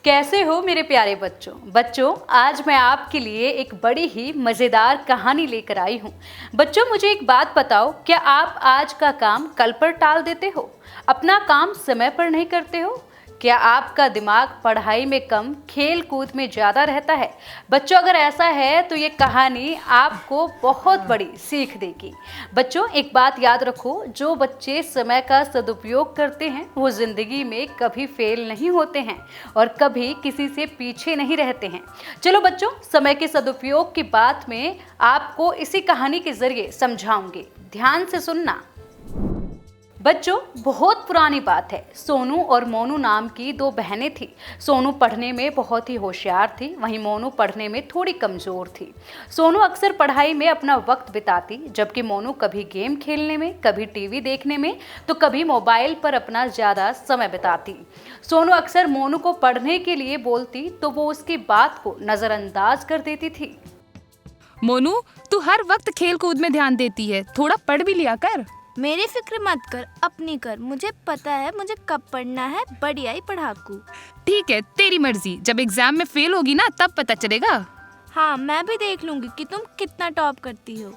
कैसे हो मेरे प्यारे बच्चों आज मैं आपके लिए एक बड़ी ही मज़ेदार कहानी लेकर आई हूँ। बच्चों मुझे एक बात बताओ, क्या आप आज का काम कल पर टाल देते हो? अपना काम समय पर नहीं करते हो? क्या आपका दिमाग पढ़ाई में कम खेल कूद में ज़्यादा रहता है? बच्चों अगर ऐसा है तो ये कहानी आपको बहुत बड़ी सीख देगी। बच्चों एक बात याद रखो, जो बच्चे समय का सदुपयोग करते हैं वो ज़िंदगी में कभी फेल नहीं होते हैं और कभी किसी से पीछे नहीं रहते हैं। चलो बच्चों, समय के सदुपयोग की बात में आपको इसी कहानी के जरिए समझाऊंगी, ध्यान से सुनना। बच्चों बहुत पुरानी बात है, सोनू और मोनू नाम की दो बहनें थी। सोनू पढ़ने में बहुत ही होशियार थी, वहीं मोनू पढ़ने में थोड़ी कमजोर थी। सोनू अक्सर पढ़ाई में अपना वक्त बिताती, जबकि मोनू कभी गेम खेलने में, कभी टीवी देखने में, तो कभी मोबाइल पर अपना ज्यादा समय बिताती। सोनू अक्सर मोनू को पढ़ने के लिए बोलती तो वो उसकी बात को नजरअंदाज कर देती थी। मोनू, तू हर वक्त खेल कूद में ध्यान देती है, थोड़ा पढ़ भी लिया कर। मेरी फिक्र मत कर, अपनी कर। मुझे पता है मुझे कब पढ़ना है, बढ़िया ही पढ़ाकू। ठीक है, तेरी मर्जी। जब एग्जाम में फेल होगी ना तब पता चलेगा। हाँ, मैं भी देख लूंगी कि तुम कितना टॉप करती हो।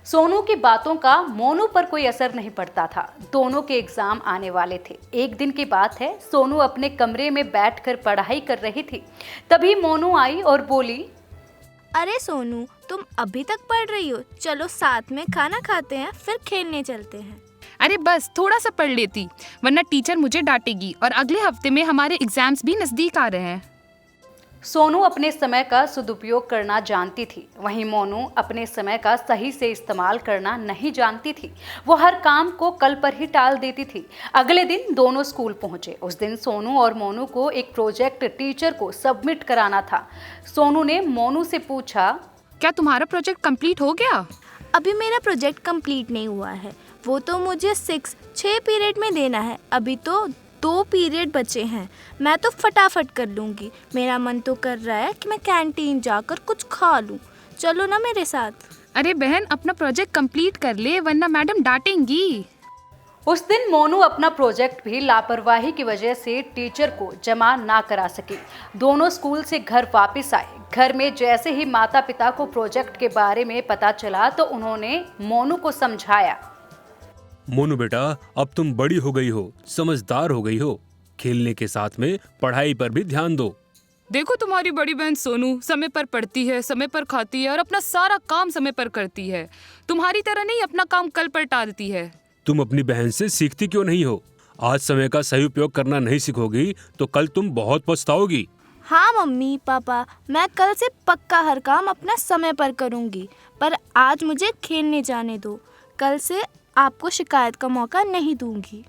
सोनू की बातों का मोनू पर कोई असर नहीं पड़ता था। दोनों के एग्जाम आने वाले थे। एक दिन की बात है, सोनू अपने कमरे में बैठकर पढ़ाई कर रही थी। तभी मोनू आई और बोली, अरे सोनू, तुम अभी तक पढ़ रही हो? चलो साथ में खाना खाते हैं, फिर खेलने चलते हैं। अरे बस थोड़ा सा पढ़ लेती, वरना टीचर मुझे डांटेगी और अगले हफ्ते में हमारे एग्जाम्स भी नजदीक आ रहे हैं। सोनू अपने समय का सदुपयोग करना जानती थी, वहीं मोनू अपने समय का सही से इस्तेमाल करना नहीं जानती थी। वो हर काम को कल पर ही टाल देती थी। अगले दिन दोनों स्कूल पहुंचे। उस दिन सोनू और मोनू को एक प्रोजेक्ट टीचर को सबमिट कराना था। सोनू ने मोनू से पूछा, क्या तुम्हारा प्रोजेक्ट कंप्लीट हो गया? अभी मेरा प्रोजेक्ट कंप्लीट नहीं हुआ है, वो तो मुझे 6 पीरियड में देना है। अभी तो 2 पीरियड बचे हैं, मैं तो फटाफट कर लूँगी। मेरा मन तो कर रहा है कि मैं कैंटीन जाकर कुछ खा लूँ। चलो ना मेरे साथ। अरे बहन, अपना प्रोजेक्ट कंप्लीट कर ले, वरना मैडम डांटेंगी। उस दिन मोनू अपना प्रोजेक्ट भी लापरवाही की वजह से टीचर को जमा ना करा सकी। दोनों स्कूल से घर वापस आए। घर में जैसे ही माता पिता को प्रोजेक्ट के बारे में पता चला तो उन्होंने मोनू को समझाया। मोनू बेटा, अब तुम बड़ी हो गई हो, समझदार हो गई हो। खेलने के साथ में पढ़ाई पर भी ध्यान दो। देखो, तुम्हारी बड़ी बहन सोनू समय पर पढ़ती है, समय पर खाती है और अपना सारा काम समय पर करती है। तुम्हारी तरह नहीं अपना काम कल पर टालती है। तुम अपनी बहन से सीखती क्यों नहीं हो? आज समय का सही उपयोग करना नहीं सीखोगी तो कल तुम बहुत पछताओगी। हाँ मम्मी पापा, मैं कल से पक्का हर काम अपना समय पर करूँगी। पर आज मुझे खेलने जाने दो, कल से आपको शिकायत का मौका नहीं दूंगी।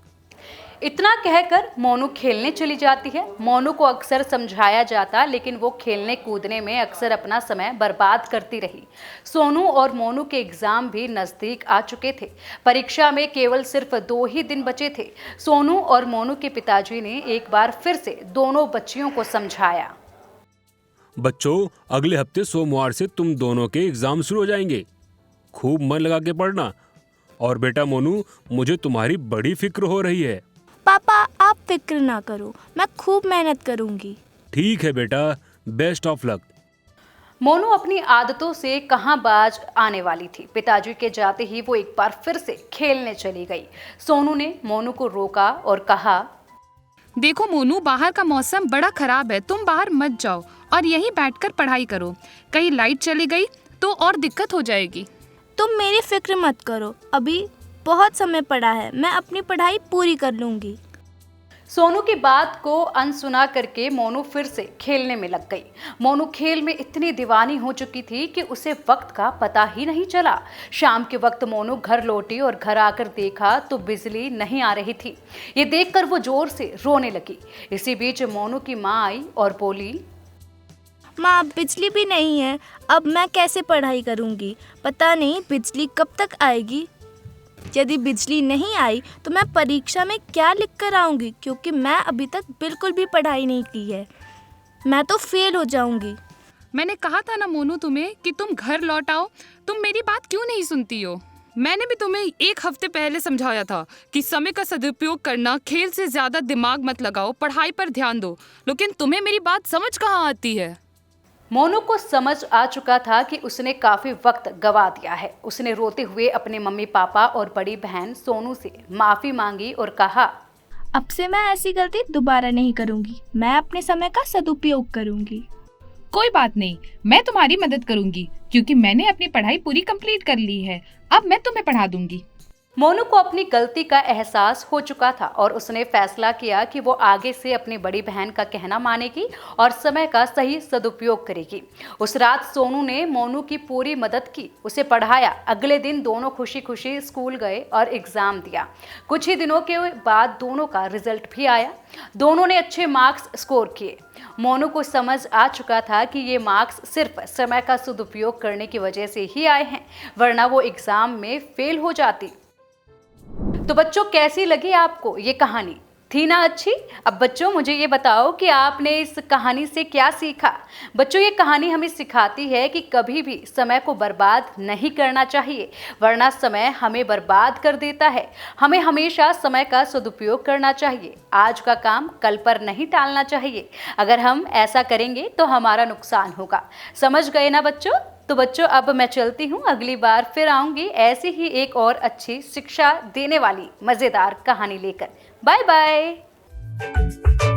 इतना कहकर मोनू खेलने चली जाती है। मोनू को अक्सर समझाया जाता, लेकिन वो खेलने कूदने में अक्सर अपना समय बर्बाद करती रही। सोनू और मोनू के एग्जाम भी नज़दीक आ चुके थे। परीक्षा में केवल सिर्फ 2 ही दिन बचे थे। सोनू और मोनू के पिताजी ने एक बार फिर से दोनों बच्चियों को समझाया। बच्चों, अगले हफ्ते सोमवार से तुम दोनों के एग्जाम शुरू हो जाएंगे। खूब मन लगा के पढ़ना। और बेटा मोनू, मुझे तुम्हारी बड़ी फिक्र हो रही है। पापा आप फिक्र ना करो, मैं खूब मेहनत करूंगी। ठीक है बेटा, बेस्ट ऑफ लक। मोनू अपनी आदतों से कहां बाज आने वाली थी। पिताजी के जाते ही वो एक बार फिर से खेलने चली गई। सोनू ने मोनू को रोका और कहा, देखो मोनू, बाहर का मौसम बड़ा खराब है, तुम बाहर मत जाओ और यहीं बैठकर पढ़ाई करो। कहीं लाइट चली गई तो और दिक्कत हो जाएगी। तुम मेरी फिक्र मत करो, अभी बहुत समय पड़ा है, मैं अपनी पढ़ाई पूरी कर लूंगी। सोनू की बात को अनसुना करके मोनू फिर से खेलने में लग गई। मोनू खेल में इतनी दीवानी हो चुकी थी कि उसे वक्त का पता ही नहीं चला। शाम के वक्त मोनू घर लौटी और घर आकर देखा तो बिजली नहीं आ रही थी। ये देखकर वो जोर से रोने लगी। इसी बीच मोनू की माँ आई और बोली, माँ, बिजली भी नहीं है, अब मैं कैसे पढ़ाई करूंगी? पता नहीं बिजली कब तक आएगी। यदि बिजली नहीं आई तो मैं परीक्षा में क्या लिख कर आऊँगी, क्योंकि मैं अभी तक बिल्कुल भी पढ़ाई नहीं की है। मैं तो फेल हो जाऊँगी। मैंने कहा था ना मोनू तुम्हें कि तुम घर लौट आओ। तुम मेरी बात क्यों नहीं सुनती हो? मैंने भी तुम्हें 1 हफ्ते पहले समझाया था कि समय का सदुपयोग करना, खेल से ज्यादा दिमाग मत लगाओ, पढ़ाई पर ध्यान दो, लेकिन तुम्हें मेरी बात समझ कहाँ आती है। मोनू को समझ आ चुका था कि उसने काफी वक्त गवा दिया है। उसने रोते हुए अपने मम्मी पापा और बड़ी बहन सोनू से माफी मांगी और कहा, अब से मैं ऐसी गलती दोबारा नहीं करूंगी। मैं अपने समय का सदुपयोग करूंगी। कोई बात नहीं, मैं तुम्हारी मदद करूंगी क्योंकि मैंने अपनी पढ़ाई पूरी कंप्लीट कर ली है। अब मैं तुम्हें पढ़ा दूंगी। मोनू को अपनी गलती का एहसास हो चुका था और उसने फैसला किया कि वो आगे से अपनी बड़ी बहन का कहना मानेगी और समय का सही सदुपयोग करेगी। उस रात सोनू ने मोनू की पूरी मदद की, उसे पढ़ाया। अगले दिन दोनों खुशी खुशी स्कूल गए और एग्जाम दिया। कुछ ही दिनों के बाद दोनों का रिजल्ट भी आया। दोनों ने अच्छे मार्क्स स्कोर किए। मोनू को समझ आ चुका था कि ये मार्क्स सिर्फ समय का सदुपयोग करने की वजह से ही आए हैं, वरना वो एग्जाम में फेल हो जाती। तो बच्चों, कैसी लगी आपको ये कहानी? थी ना अच्छी? अब बच्चों मुझे ये बताओ कि आपने इस कहानी से क्या सीखा? बच्चों, ये कहानी हमें सिखाती है कि कभी भी समय को बर्बाद नहीं करना चाहिए, वरना समय हमें बर्बाद कर देता है। हमें हमेशा समय का सदुपयोग करना चाहिए। आज का काम कल पर नहीं टालना चाहिए। अगर हम ऐसा करेंगे तो हमारा नुकसान होगा। समझ गए ना बच्चों? तो बच्चों, अब मैं चलती हूँ। अगली बार फिर आऊँगी ऐसी ही एक और अच्छी शिक्षा देने वाली मज़ेदार कहानी लेकर। Bye bye.